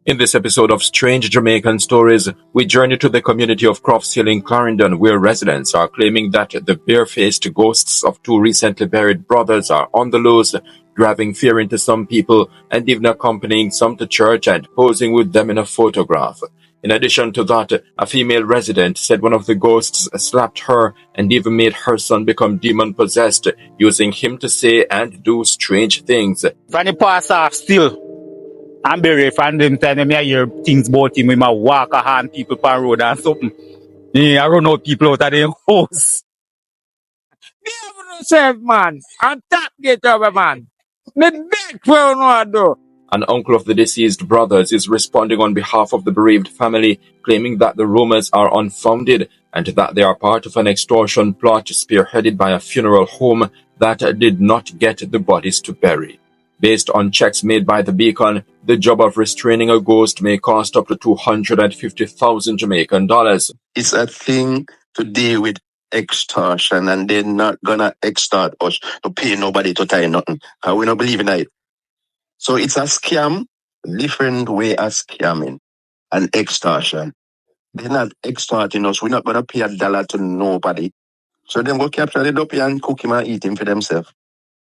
In this episode of Strange Jamaican Stories, we journey to the community of Crofts Hill in Clarendon, where residents are claiming that the bare-faced ghosts of two recently buried brothers are on the loose, driving fear into some people and even accompanying some to church and posing with them in a photograph. In addition to that, a female resident said one of the ghosts slapped her and even made her son become demon-possessed, using him to say and do strange things. When he pass off still, I'm very from them time I hear things about him. We might walk a hand people on road and something. Yeah, I run out people out of their house. Be able to save man and tap get over man. Me beg for you no do. An uncle of the deceased brothers is responding on behalf of the bereaved family, claiming that the rumors are unfounded and that they are part of an extortion plot spearheaded by a funeral home that did not get the bodies to bury. Based on checks made by the Beacon, the job of restraining a ghost may cost up to 250,000 Jamaican dollars. It's a thing to deal with extortion, and they're not gonna extort us to pay nobody to tie nothing. We don't believe in that. So it's a scam, different way of scamming and extortion. They're not extorting us. We're not gonna pay $1 to nobody. So then go capture the dopey and cook him and eat him for themselves.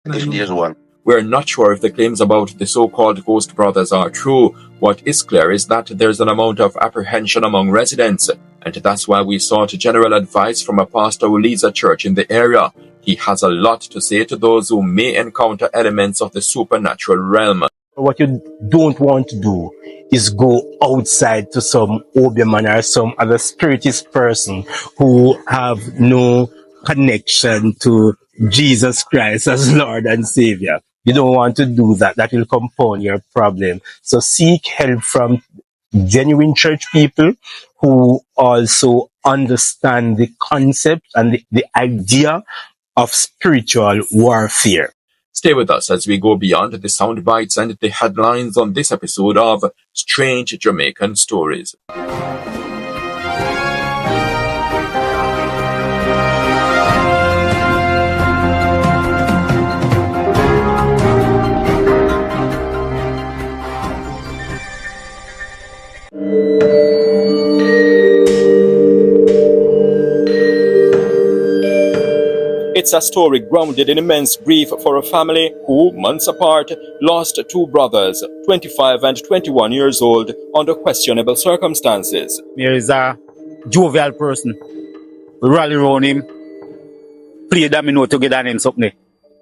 If there's one. We're not sure if the claims about the so-called ghost brothers are true. What is clear is that there's an amount of apprehension among residents, and that's why we sought general advice from a pastor who leads a church in the area. He has a lot to say to those who may encounter elements of the supernatural realm. What you don't want to do is go outside to some obeahman or some other spiritist person who have no connection to Jesus Christ as Lord and Savior. You don't want to do that. That will compound your problem. So seek help from genuine church people who also understand the concept and the idea of spiritual warfare. Stay with us as we go beyond the sound bites and the headlines on this episode of Strange Jamaican Stories. It's a story grounded in immense grief for a family who, months apart, lost two brothers, 25 and 21 years old, under questionable circumstances. There is a jovial person. We rally around him, play domino together and something.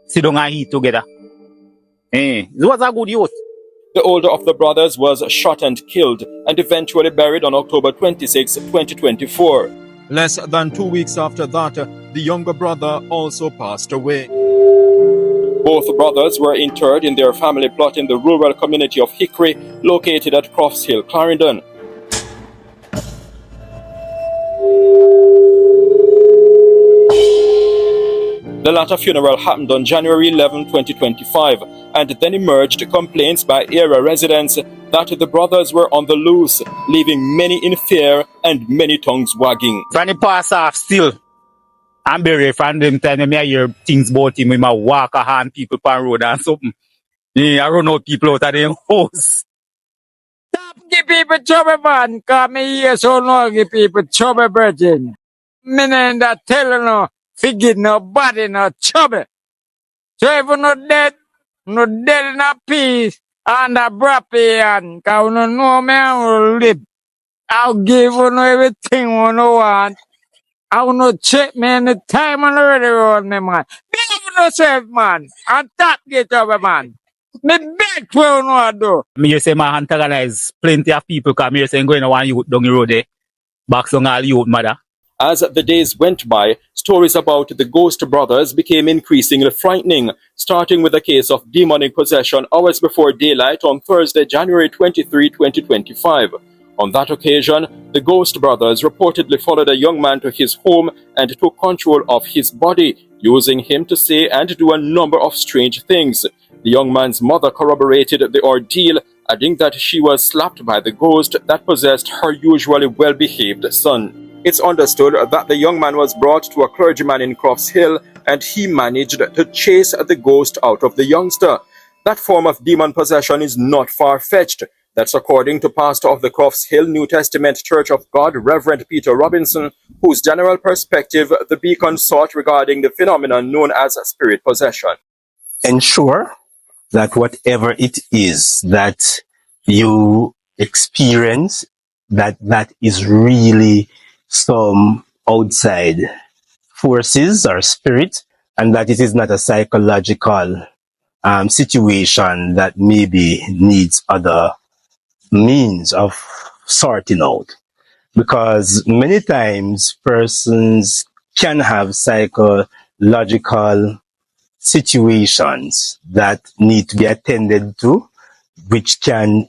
Sit down and eat together. It was a good youth. The older of the brothers was shot and killed and eventually buried on October 26, 2024. Less than 2 weeks after that, the younger brother also passed away. Both brothers were interred in their family plot in the rural community of Hickory, located at Crofts Hill, Clarendon. The latter funeral happened on January 11, 2025, and then emerged complaints by area residents that the brothers were on the loose, leaving many in fear and many tongues wagging. When he pass off still, I'm very from them time I hear things about him. We might walk a hand people on road and something. Yeah, I run out people out of their house. Stop give people trouble man, cause me here so long give people trouble virgin. Me not telling no, forget nobody no trouble. So if you not dead in a peace and a brappy and cause you no know me I will live. I'll give you no everything you no want. I will not check me anytime and already around me man. Be able to save man and tap get over man. Me beg for you no do. Me just say my antagonize plenty of people come here saying going to one youth down the road there. Box on all youth mother. As the days went by, stories about the Ghost brothers became increasingly frightening, starting with a case of demonic possession hours before daylight on Thursday, January 23, 2025. On that occasion, the Ghost brothers reportedly followed a young man to his home and took control of his body, using him to say and do a number of strange things. The young man's mother corroborated the ordeal, adding that she was slapped by the ghost that possessed her usually well-behaved son. It's understood that the young man was brought to a clergyman in Crofts Hill and he managed to chase the ghost out of the youngster. That form of demon possession is not far-fetched. That's according to pastor of the Crofts Hill New Testament Church of God, Rev Peter Robinson, whose general perspective the Beacon sought regarding the phenomenon known as spirit possession. Ensure that whatever it is that you experience, that is really some outside forces or spirit, and that it is not a psychological situation that maybe needs other means of sorting out. Because many times persons can have psychological situations that need to be attended to, which can,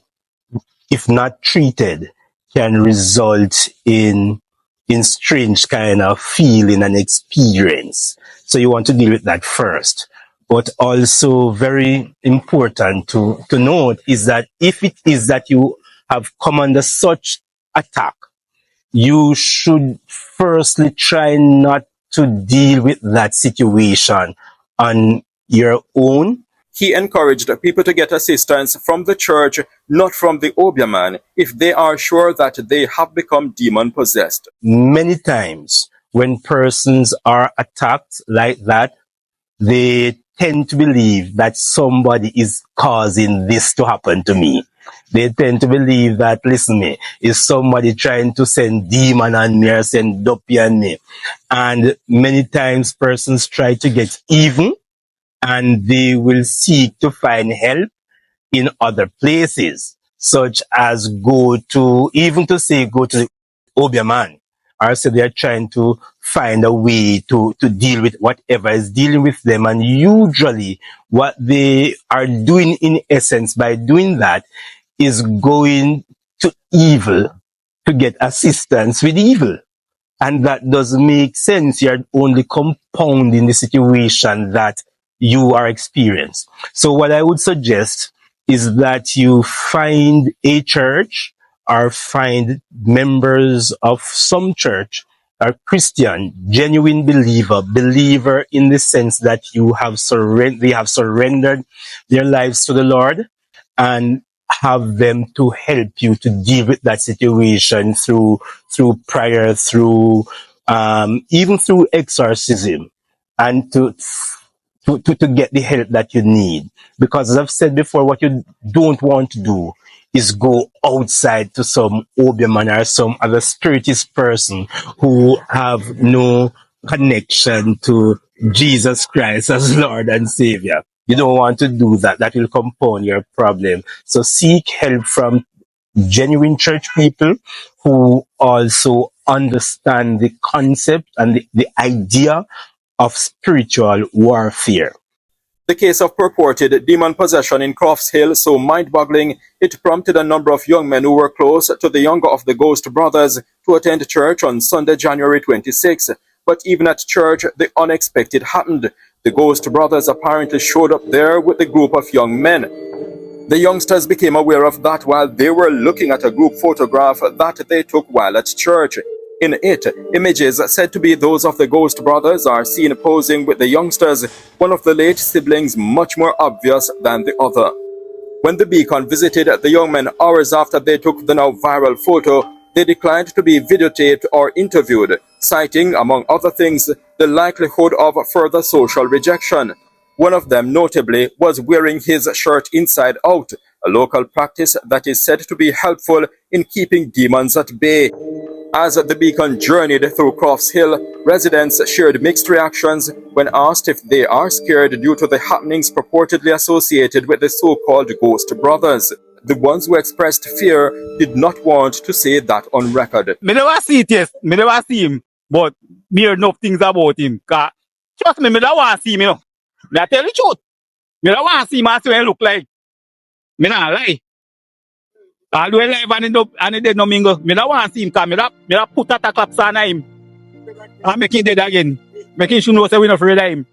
if not treated, can result in strange kind of feeling and experience. So you want to deal with that first. But also very important to note is that if it is that you have come under such attack, you should firstly try not to deal with that situation on your own. He encouraged people to get assistance from the church, not from the Obeah if they are sure that they have become demon-possessed. Many times when persons are attacked like that, they tend to believe that somebody is causing this to happen to me. They tend to believe that, listen me, is somebody trying to send demon on me or send dopey on me. And many times persons try to get even, and they will seek to find help in other places, such as go to the Obeah, or say they are trying to find a way to deal with whatever is dealing with them. And usually what they are doing in essence by doing that is going to evil to get assistance with evil. And that doesn't make sense. You're only compounding the situation that you are experiencing. So what I would suggest is that you find a church or find members of some church or Christian, genuine believer in the sense that they have surrendered their lives to the Lord, and have them to help you to deal with that situation through prayer, through even through exorcism, and to get the help that you need. Because as I've said before, what you don't want to do is go outside to some Obeah or some other spiritist person who have no connection to Jesus Christ as Lord and Savior. You don't want to do that. That will compound your problem. So seek help from genuine church people who also understand the concept and the idea of spiritual warfare. The case of purported demon possession in Crofts Hill so mind-boggling, it prompted a number of young men who were close to the younger of the Ghost brothers to attend church on Sunday, January 26. But even at church, the unexpected happened. The Ghost brothers apparently showed up there with a group of young men. The youngsters became aware of that while they were looking at a group photograph that they took while at church. In it, images said to be those of the Ghost brothers are seen posing with the youngsters, one of the late siblings much more obvious than the other. When the Beacon visited the young men hours after they took the now viral photo, they declined to be videotaped or interviewed, citing, among other things, the likelihood of further social rejection. One of them, notably, was wearing his shirt inside out, a local practice that is said to be helpful in keeping demons at bay. As the Beacon journeyed through Crofts Hill, residents shared mixed reactions when asked if they are scared due to the happenings purportedly associated with the so-called Ghost brothers. The ones who expressed fear did not want to say that on record. Me never see it, yes. Me never see him. But me hear enough things about him. Cause trust me don't want to see him, you know. I tell the truth. Me don't want to see him as well look like. Me not lie. Although live and he dead no mingle. Me don't want to see him because me don't put a claps on him. And make him dead again. Make him sure know say we not afraid of him.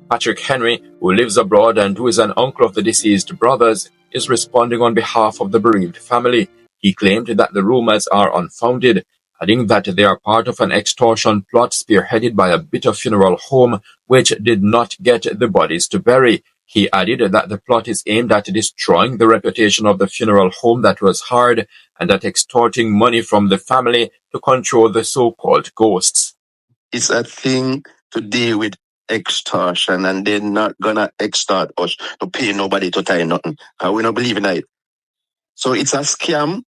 Patrick Henry, who lives abroad and who is an uncle of the deceased brothers, is responding on behalf of the bereaved family. He claimed that the rumors are unfounded, adding that they are part of an extortion plot spearheaded by a bitter funeral home which did not get the bodies to bury. He added that the plot is aimed at destroying the reputation of the funeral home that was hired and at extorting money from the family to control the so-called ghosts. It's a thing to deal with extortion, and they're not gonna extort us to pay nobody to tie nothing. Cause we don't believe in it. So it's a scam,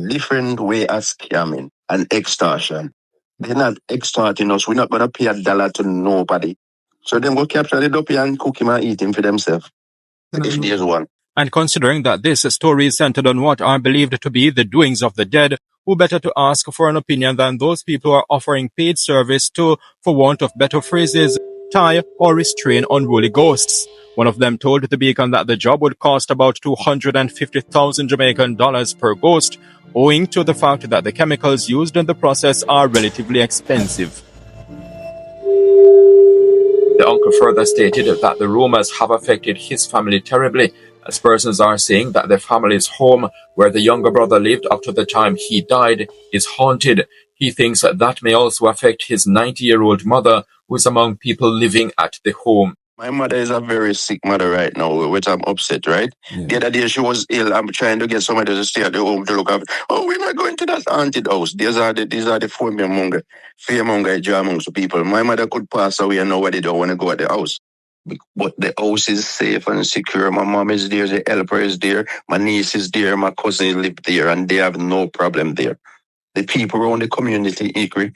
different way of scamming and extortion. They're not extorting us. We're not gonna pay $1 to nobody. So then go capture the dopey and cook him and eat him for themselves. If there's one. And considering that this story is centered on what are believed to be the doings of the dead, who better to ask for an opinion than those people who are offering paid service to, for want of better phrases, tie or restrain unruly ghosts. One of them told the Beacon that the job would cost about 250,000 Jamaican dollars per ghost, owing to the fact that the chemicals used in the process are relatively expensive. The uncle further stated that the rumors have affected his family terribly, as persons are saying that their family's home, where the younger brother lived up to the time he died, is haunted. He thinks that may also affect his 90-year-old mother, who is among people living at the home. My mother is a very sick mother right now, which I'm upset, right? Yeah. The other day she was ill. I'm trying to get somebody to stay at the home to look after. Oh, we're not going to that haunted house. These are the fearmonger amongst people. My mother could pass away and nobody don't want to go at the house. But the house is safe and secure. My mom is there, the helper is there, my niece is there, my cousin live there, and they have no problem there. The people around the community equally,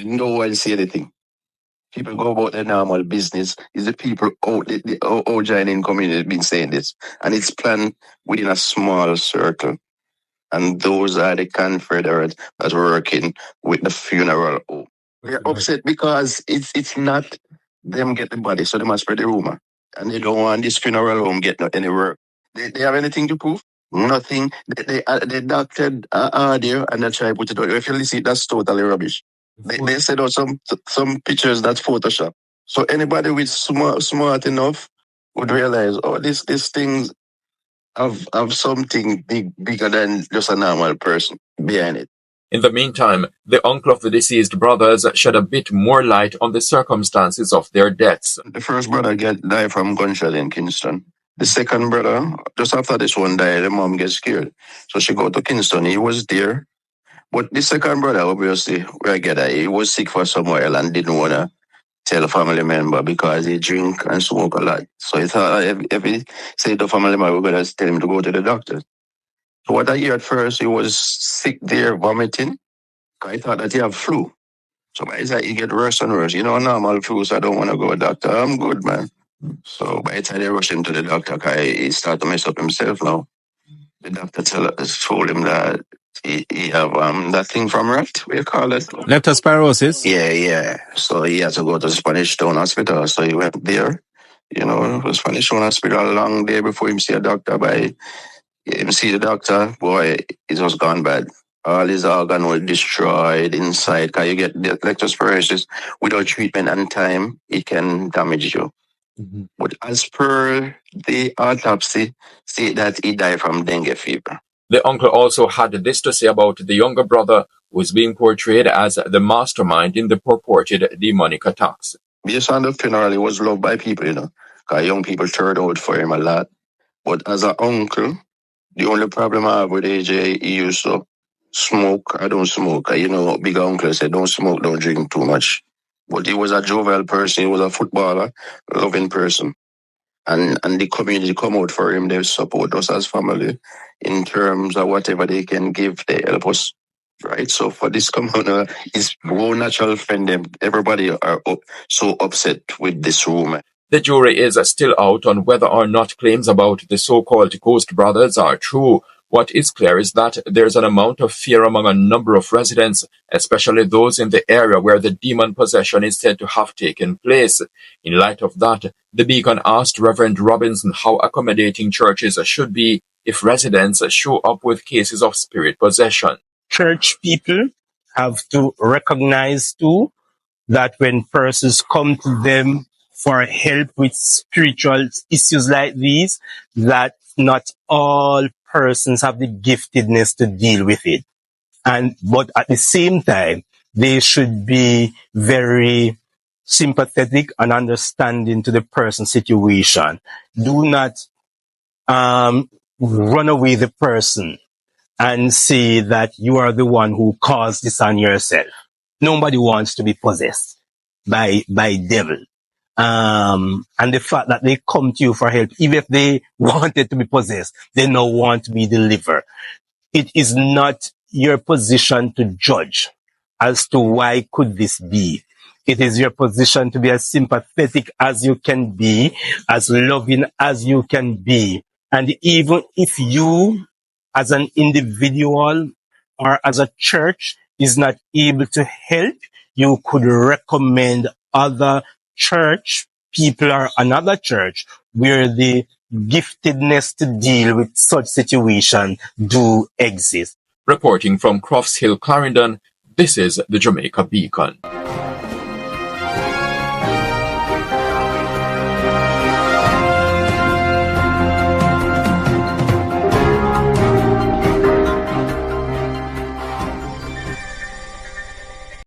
no one say anything. People go about their normal business. Is the people out the joining community been saying this, and it's planned within a small circle. And those are the Confederates that's working with the funeral home. We're upset because it's not them get the body, so they must spread the rumor, and they don't want this funeral home get any work. They have anything to prove? Nothing. They doctored audio and they try to put it out. If you listen, that's totally rubbish. They said out some pictures that's Photoshop. So anybody with smart enough would realize, oh, these things have something bigger than just a normal person behind it. In the meantime, the uncle of the deceased brothers shed a bit more light on the circumstances of their deaths. The first brother died from gunshot in Kingston. The second brother, just after this one died, the mom gets scared. So she go to Kingston. He was there. But the second brother, obviously, he was sick for somewhere else and didn't want to tell a family member because he drink and smoke a lot. So he thought if he said to a family member, we're going to tell him to go to the doctor. So what I hear at first, he was sick there, vomiting. I thought that he had flu. So by the time he get worse and worse, normal flu, so I don't want to go to the doctor. I'm good, man. So by the time they rush him to the doctor, he started to mess up himself now. The doctor told him that he have that thing from rat, we call it. Leptospirosis? Yeah. So he had to go to Spanish Town Hospital. So he went there. Spanish Town Hospital a long day before him see a doctor. By him see the doctor, boy, it was gone bad. All his organs were destroyed inside. Because you get the leptospirosis without treatment and time, it can damage you. Mm-hmm. But as per the autopsy, say that he died from dengue fever. The uncle also had this to say about the younger brother, who is being portrayed as the mastermind in the purported demonic attacks. Based on the funeral, he was loved by people, because young people turned out for him a lot. But as an uncle, the only problem I have with AJ, he used to smoke. I don't smoke. Big uncle said, don't smoke, don't drink too much. But he was a jovial person. He was a footballer, loving person. And the community come out for him. They support us as family in terms of whatever they can give, they help us. Right? So for this community, it's more natural friend. Everybody are so upset with this rumor. The jury is still out on whether or not claims about the so-called Ghost Brothers are true. What is clear is that there's an amount of fear among a number of residents, especially those in the area where the demon possession is said to have taken place. In light of that, the Beacon asked Rev Robinson how accommodating churches should be if residents show up with cases of spirit possession. Church people have to recognize too that when persons come to them for help with spiritual issues like these, that not all persons have the giftedness to deal with it. But at the same time, they should be very sympathetic and understanding to the person's situation. Do not run away the person and say that you are the one who caused this on yourself. Nobody wants to be possessed by devil. And the fact that they come to you for help, even if they wanted to be possessed, they now want to be delivered. It is not your position to judge as to why could this be. It is your position to be as sympathetic as you can be, as loving as you can be. And even if you, as an individual or as a church, is not able to help, you could recommend other church people or another church where the giftedness to deal with such situation do exist. Reporting from Crofts Hill, Clarendon, this is the Jamaica Beacon.